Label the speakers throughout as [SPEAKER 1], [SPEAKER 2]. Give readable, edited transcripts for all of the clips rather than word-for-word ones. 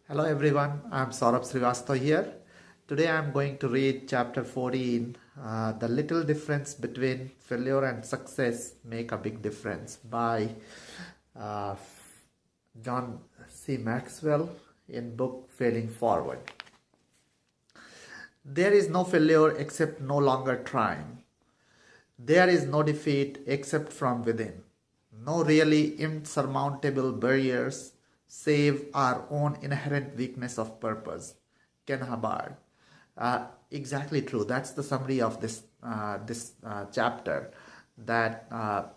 [SPEAKER 1] Hello everyone, I'm Saurabh Srivastava here. Today I'm going to read chapter 14, The Little Difference Between Failure and Success Make a Big Difference by uh, John Maxwell in book Failing Forward. There is no failure except no longer trying. There is no defeat except from within. No really insurmountable barriers save our own inherent weakness of purpose. Ken Hubbard. Exactly true. That's the summary of this chapter. That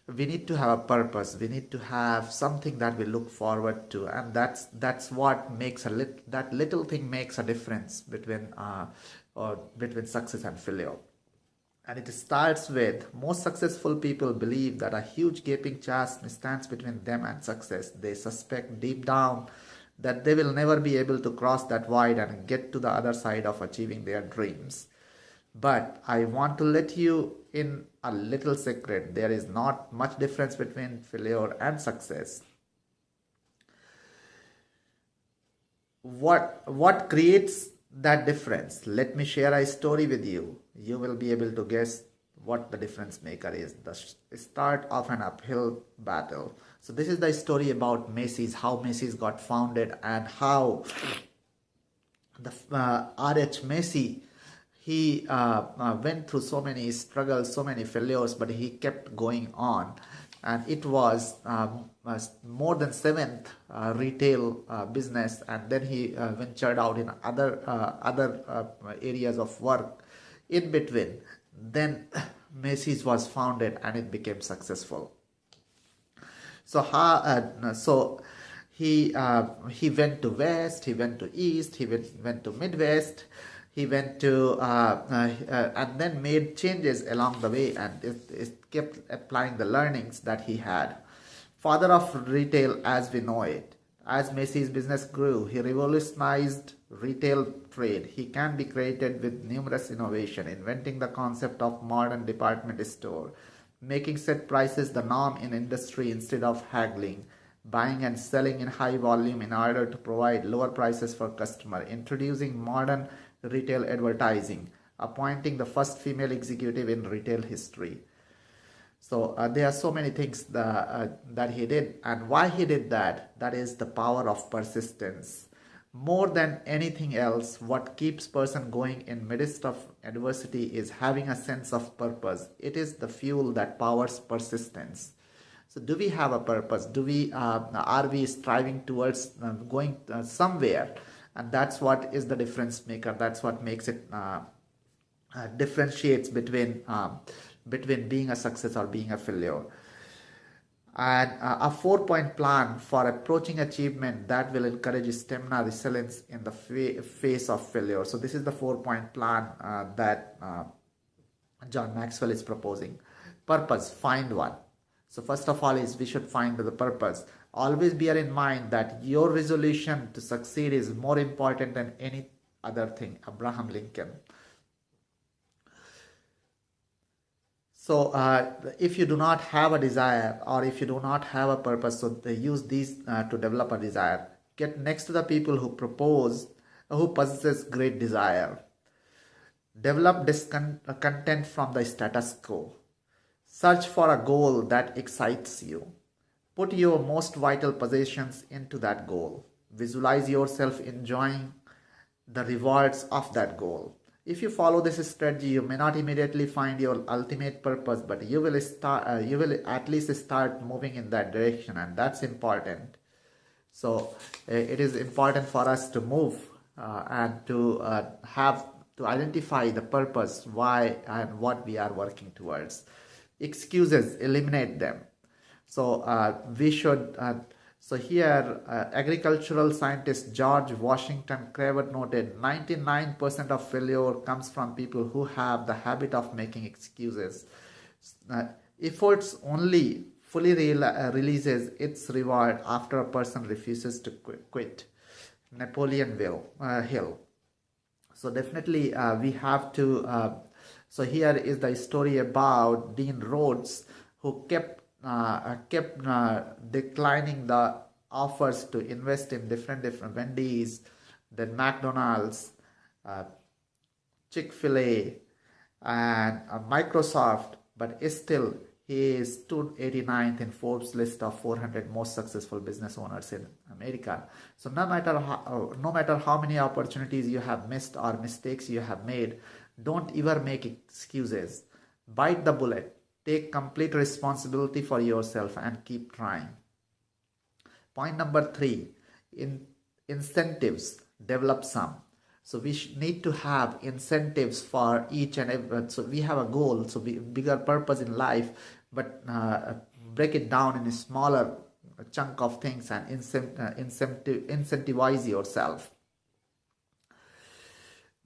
[SPEAKER 1] we need to have a purpose. We need to have something that we look forward to, and that's what makes that little thing makes a difference between success and failure. And it starts with most successful people believe that a huge gaping chasm stands between them and success. They suspect deep down that they will never be able to cross that void and get to the other side of achieving their dreams. But I want to let you in a little secret. There is not much difference between failure and success. What creates that difference? Let me share a story with you. You will be able to guess what the difference maker is. The start of an uphill battle. So this is the story about Macy's, how Macy's got founded, and how the R.H. Macy, he went through so many struggles, so many failures, but he kept going on. And it was more than seventh retail business, and then he ventured out in other areas of work in between. Then Macy's was founded and it became successful. So he went to west, he went to east, he went to midwest, he went to and then made changes along the way, and it kept applying the learnings that he had. Father of retail as we know it. As Macy's business grew, he revolutionized retail trade. He can be credited with numerous innovation, inventing the concept of modern department store, making set prices the norm in industry instead of haggling, buying and selling in high volume in order to provide lower prices for customer, introducing modern retail advertising, appointing the first female executive in retail history. So there are so many things that he did, and why he did that. That is the power of persistence. More than anything else, what keeps person going in midst of adversity is having a sense of purpose. It is the fuel that powers persistence. So do we have a purpose? Are we striving towards going somewhere? And that's what is the difference maker. That's what makes it differentiates between being a success or being a failure. And a 4-point plan for approaching achievement that will encourage stamina, resilience in the face of failure. So this is the 4-point plan that John Maxwell is proposing. Purpose, find one. So first of all is we should find the purpose. Always bear in mind that your resolution to succeed is more important than any other thing. Abraham Lincoln. So if you do not have a desire, or if you do not have a purpose, so they use these to develop a desire. Get next to the people who possesses great desire. Develop discontent from the status quo. Search for a goal that excites you. Put your most vital possessions into that goal. Visualize yourself enjoying the rewards of that goal. If you follow this strategy, you may not immediately find your ultimate purpose, but you will at least start moving in that direction, and that's important. So it is important for us to move and to identify the purpose, why and what we are working towards. Excuses, eliminate them. So we should. So here, agricultural scientist George Washington Carver noted 99% of failure comes from people who have the habit of making excuses. Efforts only fully releases its reward after a person refuses to quit. Napoleon Hill. So definitely we have to. So here is the story about Dean Rhodes, who kept declining the offers to invest in different Wendy's, then McDonald's, Chick-fil-A, and Microsoft, but still he is 289th in Forbes list of 400 most successful business owners in America. So no matter how many opportunities you have missed or mistakes you have made, don't ever make excuses. Bite the bullet. Take complete responsibility for yourself and keep trying. Point number 3, incentives. Develop some. So we need to have incentives for each and every. So we have a goal, so bigger purpose in life, but break it down in a smaller chunk of things and incentivize yourself.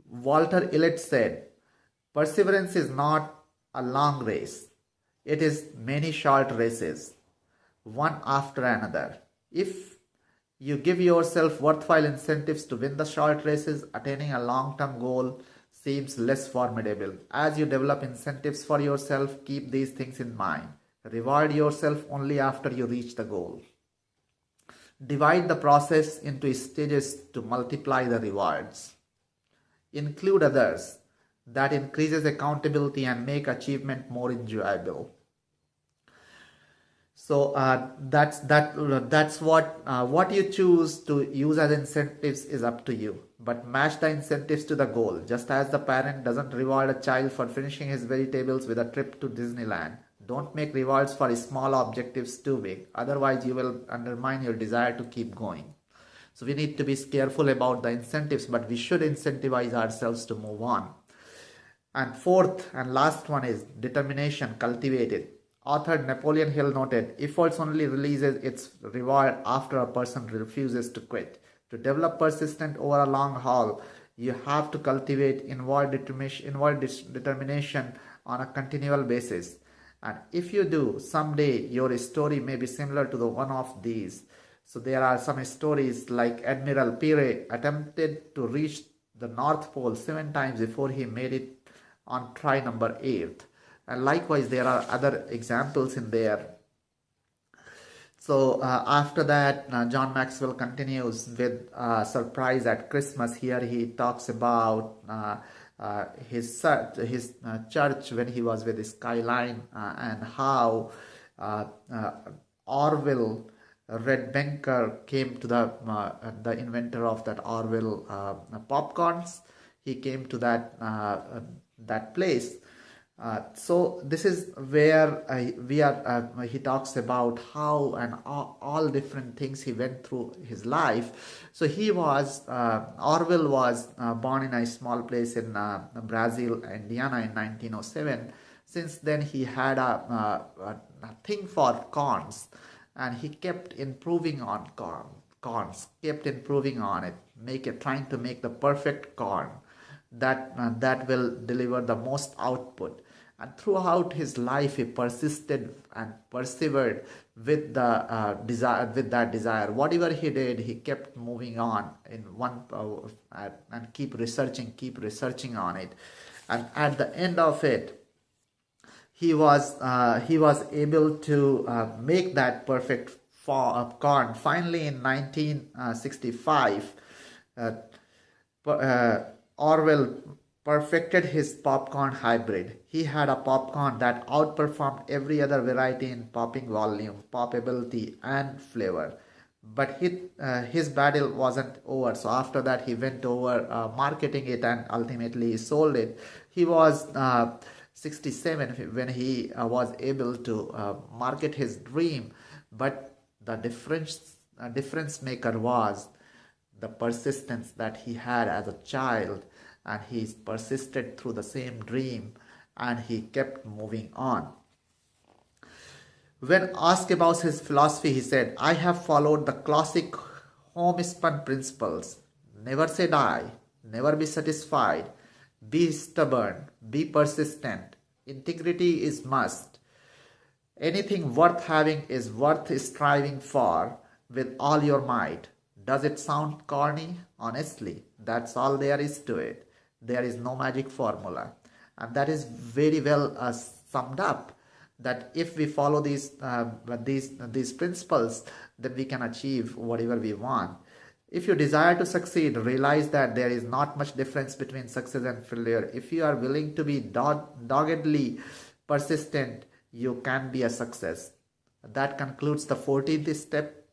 [SPEAKER 1] Walter Illett said, perseverance is not a long race. It is many short races, one after another. If you give yourself worthwhile incentives to win the short races, attaining a long-term goal seems less formidable. As you develop incentives for yourself, keep these things in mind. Reward yourself only after you reach the goal. Divide the process into stages to multiply the rewards. Include others. That increases accountability and make achievement more enjoyable. So that's what you choose to use as incentives is up to you. But match the incentives to the goal. Just as the parent doesn't reward a child for finishing his vegetables with a trip to Disneyland, don't make rewards for small objectives too big. Otherwise, you will undermine your desire to keep going. So we need to be careful about the incentives, but we should incentivize ourselves to move on. And fourth and last one is determination cultivated. Author Napoleon Hill noted, efforts only releases its reward after a person refuses to quit. To develop persistence over a long haul, you have to cultivate inward determination on a continual basis. And if you do, someday your story may be similar to the one of these. So there are some stories like Admiral Peary attempted to reach the North Pole 7 times before he made it on try number 8. And likewise, there are other examples in there. So after that, John Maxwell continues with surprise at Christmas. Here he talks about his church when he was with the Skyline and how Orville Redbenker came to the inventor of that Orville popcorns. He came to that place. So this is where he talks about how and all different things he went through his life. So Orwell was born in a small place in Brazil, Indiana in 1907. Since then he had a thing for corns, and he kept improving on corns, kept improving on it, trying to make the perfect corn that will deliver the most output. And throughout his life, he persisted and persevered with the desire. Whatever he did, he kept moving on in one and keep researching on it. And at the end of it, he was able to make that perfect corn. Finally, in 1965, Orwell perfected his popcorn hybrid. He had a popcorn that outperformed every other variety in popping volume, poppability, and flavor. But his battle wasn't over. So after that, he went over marketing it, and ultimately he sold it. He was 67 when he was able to market his dream. But the difference maker was the persistence that he had as a child, and he persisted through the same dream, and he kept moving on. When asked about his philosophy, he said, "I have followed the classic homespun principles. Never say die, never be satisfied, be stubborn, be persistent. Integrity is must. Anything worth having is worth striving for with all your might." Does it sound corny? Honestly, that's all there is to it. There is no magic formula. And that is very well summed up. that if we follow these principles, then we can achieve whatever we want. If you desire to succeed, realize that there is not much difference between success and failure. If you are willing to be doggedly persistent, you can be a success. That concludes the 14th step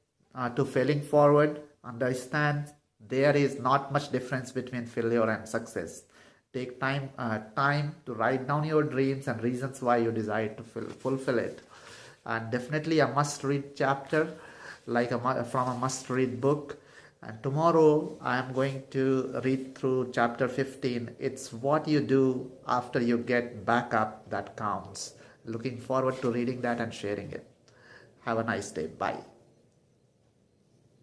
[SPEAKER 1] to failing forward. Understand there is not much difference between failure and success. Take time to write down your dreams and reasons why you desire to fulfill it. And definitely a must-read chapter, like from a must-read book. And tomorrow I am going to read through chapter 15. It's what you do after you get back up that counts. Looking forward to reading that and sharing it. Have a nice day. Bye.